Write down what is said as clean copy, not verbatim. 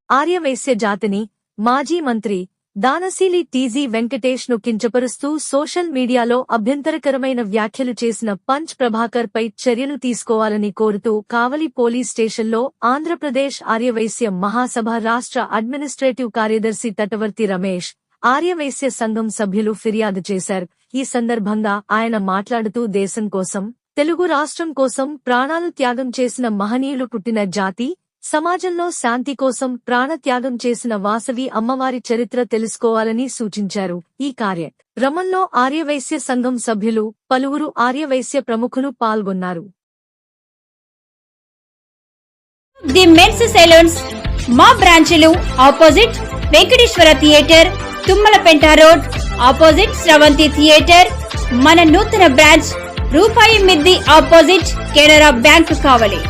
ఆర్యవైశ్య జాతిని మాజీ మంత్రి దానశీలి టీజీ వెంకటేష్ ను కించపరుస్తూ సోషల్ మీడియాలో అభ్యంతరకరమైన వ్యాఖ్యలు చేసిన పంచ్ ప్రభాకర్ పై చర్యలు తీసుకోవాలని కోరుతూ కావలి పోలీస్ స్టేషన్లో ఆంధ్రప్రదేశ్ ఆర్యవైశ్య మహాసభ రాష్ట్ర అడ్మినిస్ట్రేటివ్ కార్యదర్శి తటవర్తి రమేష్, ఆర్యవైశ్య సంఘం సభ్యులు ఫిర్యాదు చేశారు. ఈ సందర్భంగా ఆయన మాట్లాడుతూ దేశం కోసం, తెలుగు రాష్ట్రం కోసం ప్రాణాలు త్యాగం చేసిన మహనీయులు పుట్టిన జాతి, సమాజంలో శాంతి కోసం ప్రాణత్యాగం చేసిన వాసవి అమ్మవారి చరిత్ర తెలుసుకోవాలని సూచించారు. ఈ కార్యక్రమంలో ఆర్యవైశ్య సంఘం సభ్యులు, పలువురు ఆర్యవైశ్య ప్రముఖులు పాల్గొన్నారు. ది మెన్స్ సెలూన్స్ మా బ్రాంచ్లు opposite Venkateswara theatre, Tummalapenta road opposite Sravanthi theatre. మన నూతన బ్రాంచ్ రూపాయి మిద్ది ఆపోజిట్ కెనరా బ్యాంక్ కావలి.